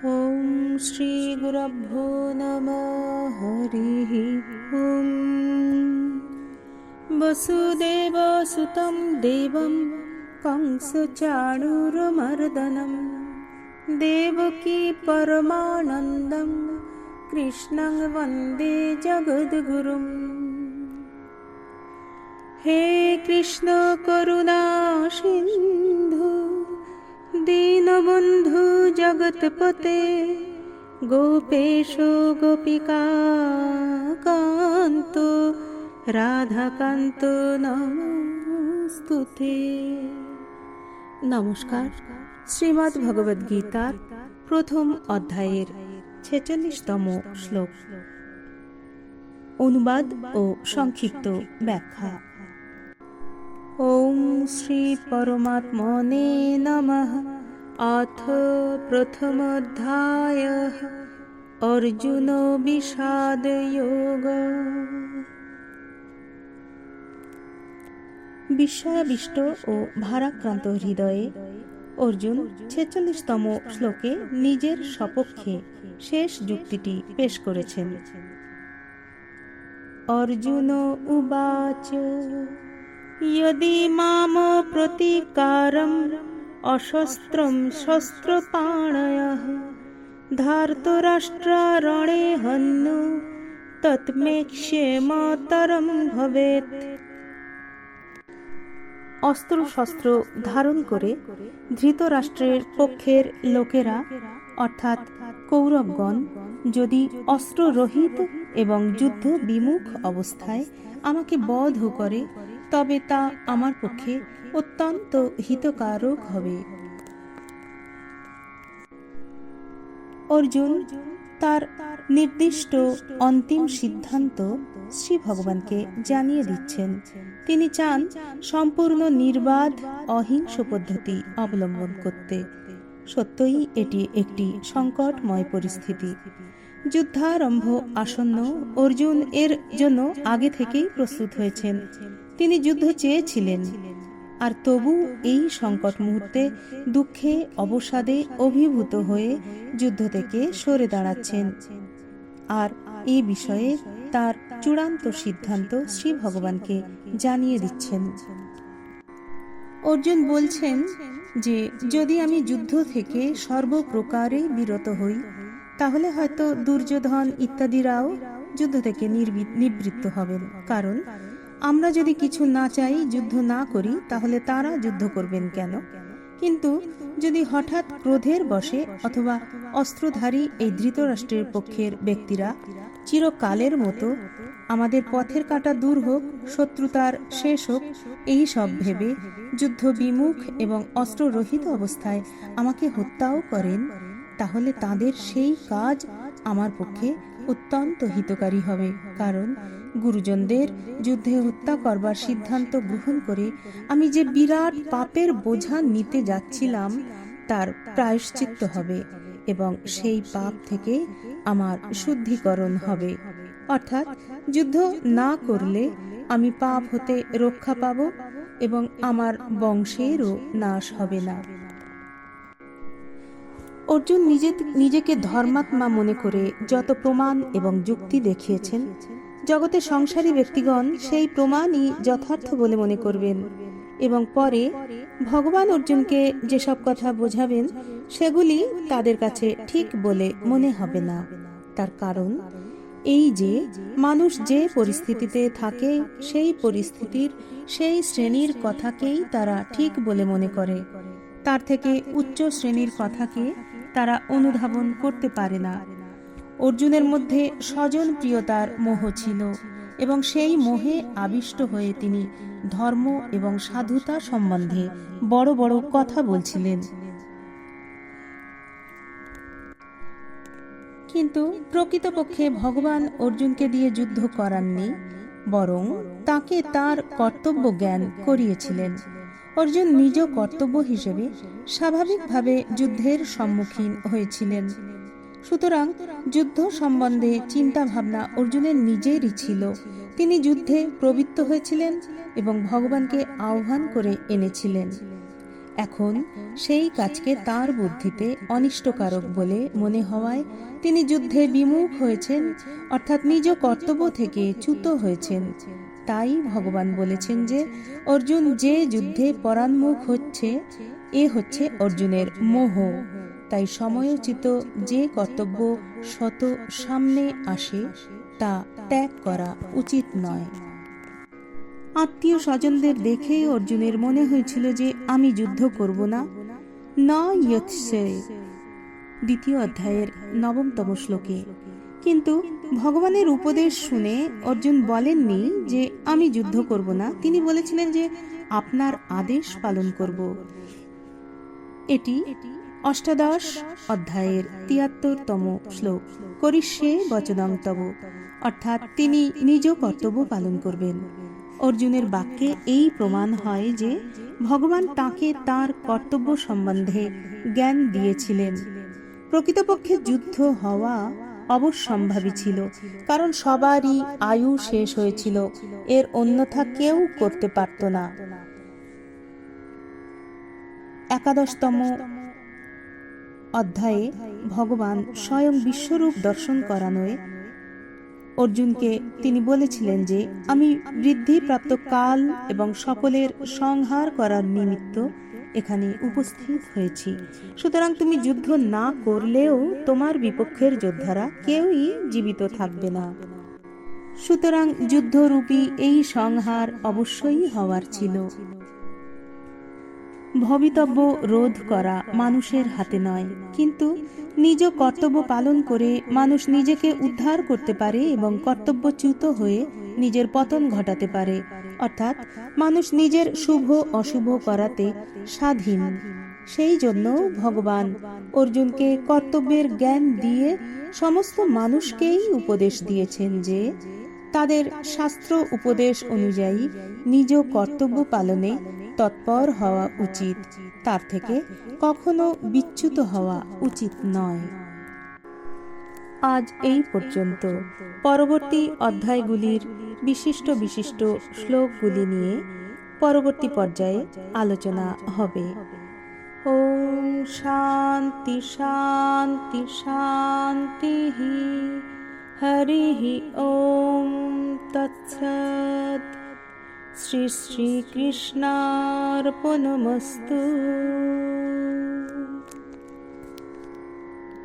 ॐ श्रीगुरुभ्यो नमः। हरिः ॐ। वसुदेवसुतं देवं कंसचाणूरमर्दनं देवकी परमानन्दं कृष्णं वन्दे जगद्गुरुम्। हे कृष्ण करुणा सिन्धु दीनबन्धु जगत्पते गोपेश गोपिका कान्तो রাধাকান্ত নমস্তুতে। নমস্কার। শ্রীমদ্ ভগবদ গীতার প্রথম অধ্যায়ের ৪৬তম শ্লোক, অনুবাদ ও সংক্ষিপ্ত ব্যাখ্যা। ওম শ্রী পরমাত্মনে নমঃ। অথ প্রথম অধ্যায় অর্জুন বিষাদ যোগ। বিস্ময়াবিষ্ট ও ভারাক্রান্ত হৃদয়ে অর্জুন ৪৬তম শ্লোকে নিজের সপক্ষে শেষ যুক্তিটি পেশ করেছেন। অর্জুন উবাচ यदि माम प्रतीकारम् अशस्त्रं शस्त्रपाणयः धार्तराष्ट्रारणे हन्नु तत्मे क्षेमतरं भवेत्। অস্ত্র শস্ত্র ধারণ করে ধৃতরাষ্ট্রের পক্ষের লোকেরা অর্থাৎ কৌরবগণ যদি অস্ত্ররহিত এবং যুদ্ধ বিমুখ অবস্থায় আমাকে বধ করে তবে তা আমার পক্ষে অত্যন্ত হিতকারক হবে। অর্জুন তার নির্দিষ্ট অন্তিম সিদ্ধান্ত শ্রী ভগবানকে জানিয়ে দিচ্ছেন। তিনি চান সম্পূর্ণ নির্বাধ অহিংস পদ্ধতি অবলম্বন করতে। সত্যই এটি একটি সংকটময় পরিস্থিতি। যুদ্ধারম্ভ আসন্ন। অর্জুন এর জন্য আগে থেকেই প্রস্তুত হয়েছেন। তিনি যুদ্ধ চেয়েছিলেন, আর তবু এই সংকট মুহূর্তে দুঃখে অবসাদে অভিভূত হয়ে যুদ্ধ থেকে সরে দাঁড়াচ্ছেন। আর এই বিষয়ে তার চূড়ান্ত সিদ্ধান্ত শ্রী ভগবানকে জানিয়ে দিচ্ছেন। অর্জুন বলছেন যে যদি আমি যুদ্ধ থেকে সর্বপ্রকারে বিরত হই তাহলে হয়তো দুর্যোধন ইত্যাদিরাও যুদ্ধ থেকে নিবৃত্ত হবেন। কারণ আমরা যদি কিছু না চাই, যুদ্ধ না করি, তাহলে তারা যুদ্ধ করবেন কেন? কিন্তু যদি হঠাৎ ক্রোধের বশে অথবা অস্ত্রধারী এই ধৃতরাষ্ট্রের পক্ষের ব্যক্তিরা চিরকালের মতো আমাদের পথের কাঁটা দূর হোক, শত্রুতার শেষ হোক, এই সব ভেবে যুদ্ধ বিমুখ এবং অস্ত্ররহিত অবস্থায় আমাকে হত্যাও করেন, তাহলে তাদের সেই কাজ আমার পক্ষে অত্যন্ত হিতকারী হবে। কারণ গুরুজনদের যুদ্ধে হত্যা করবার সিদ্ধান্ত গ্রহণ করে আমি যে বিরাট পাপের বোঝা নিতে যাচ্ছিলাম তার প্রায়শ্চিত্ত হবে এবং সেই পাপ থেকে আমার শুদ্ধিকরণ হবে। অর্থাৎ যুদ্ধ না করলে আমি পাপ হতে রক্ষা পাব এবং আমার বংশেরও নাশ হবে না। অর্জুন নিজেকে ধর্মাত্মা মনে করে যত প্রমাণ এবং যুক্তি দেখিয়েছেন, জগতে সংসারী ব্যক্তিগণ সেই প্রমাণই যথার্থ বলে মনে করবেন এবং পরে ভগবান অর্জুনকে যেসব কথা বোঝাবেন সেগুলি তাদের কাছে ঠিক বলে মনে হবে না। তার কারণ এই যে মানুষ যে পরিস্থিতিতে থাকে সেই পরিস্থিতির সেই শ্রেণীর কথাকেই তারা ঠিক বলে মনে করে। তার থেকে উচ্চ শ্রেণীর কথাকে তারা অনুধাবন করতে পারে না। অর্জুনের মধ্যে স্বজন প্রিয়তার মোহ ছিল এবং সেই মোহে আবিষ্ট হয়ে তিনি ধর্ম এবং সাধুতা সম্বন্ধে বড় বড় কথা বলছিলেন। কিন্তু প্রকৃতপক্ষে ভগবান অর্জুনকে দিয়ে যুদ্ধ করাননি, বরং তাকে তার কর্তব্য জ্ঞান করিয়েছিলেন। অর্জুন নিজ কর্তব্য হিসেবে স্বাভাবিকভাবে যুদ্ধের সম্মুখীন হয়েছিলেন। সুতরাং যুদ্ধ সম্বন্ধে চিন্তা ভাবনা অর্জুনের নিজেরই ছিল। তিনি যুদ্ধে প্রবৃত্ত হয়েছিলেন এবং ভগবানকে আহ্বান করে এনেছিলেন। এখন সেই কাজকে তার বুদ্ধিতে অনিষ্টকারক বলে মনে হওয়ায় তিনি যুদ্ধে বিমুখ হয়েছেন, অর্থাৎ নিজ কর্তব্য থেকে চ্যুত হয়েছেন। তাই ভগবান বলেছেন যে অর্জুন যে যুদ্ধে পরান্মুখ হচ্ছে, এ হচ্ছে অর্জুনের মোহ। তাই সময়োচিত যে কর্তব্য শত সামনে আসে তা ত্যাগ করা উচিত নয়। আত্মীয় স্বজনদের দেখে অর্জুনের মনে হয়েছিল যে আমি যুদ্ধ করব না। দ্বিতীয় অধ্যায়ের 9তম শ্লোকে। কিন্তু ভগবানের উপদেশ শুনে অর্জুন বলেননি যে আমি যুদ্ধ করব না, তিনি বলেছিলেন যে আপনার আদেশ পালন করব। এটি অষ্টাদশ অধ্যায়ের 73তম শ্লোক। করিষ্যে বচনং তব, অর্থাৎ তিনি নিজ কর্তব্য পালন করবেন। অর্জুনের বাক্যে এই প্রমাণ হয় যে ভগবান তাকে তার কর্তব্য সম্বন্ধে জ্ঞান দিয়েছিলেন। প্রকৃতপক্ষে যুদ্ধ হওয়া অবশ্যম্ভাবী ছিল, কারণ সবারই আয়ু শেষ হয়েছিল, এর অন্যথা কেউ করতে পারত না। একাদশতম অধ্যায়ে ভগবান স্বয়ং বিশ্বরূপ দর্শন করানোয় অর্জুনকে তিনি বলেছিলেন যে আমি বৃদ্ধিপ্রাপ্ত কাল এবং সকলের সংহার করার নিমিত্ত এখানে উপস্থিত হয়েছি। সুতরাং তুমি যুদ্ধ না করলেও তোমার বিপক্ষের যোদ্ধারা কেউই জীবিত থাকবে না। সুতরাং যুদ্ধরূপী এই সংহার অবশ্যই হওয়ার ছিল। ভবিতব্য রোধ করা মানুষের হাতে নয়, কিন্তু নিজ কর্তব্য পালন করে মানুষ নিজেকে উদ্ধার করতে পারে এবং কর্তব্যচ্যুত হয়ে নিজের পতন ঘটাতে পারে। অর্থাৎ মানুষ নিজের শুভ অশুভ করাতে স্বাধীন। সেই জন্য ভগবান অর্জুনকে কর্তব্যের জ্ঞান দিয়ে সমস্ত মানুষকেই উপদেশ দিয়েছেন যে তাদের শাস্ত্র উপদেশ অনুযায়ী নিজ কর্তব্য পালনে তৎপর হওয়া উচিত, তার থেকে কখনো বিচ্যুত হওয়া উচিত নয়। আজ এই পর্যন্ত। পরবর্তী অধ্যায়গুলির বিশিষ্ট বিশিষ্ট শ্লোকগুলি নিয়ে পরবর্তী পর্যায়ে আলোচনা হবে। ওম শান্তি শান্তি শান্তি। হরি ওম তৎসৎ। শ্রী শ্রী কৃষ্ণার্পণমস্তু।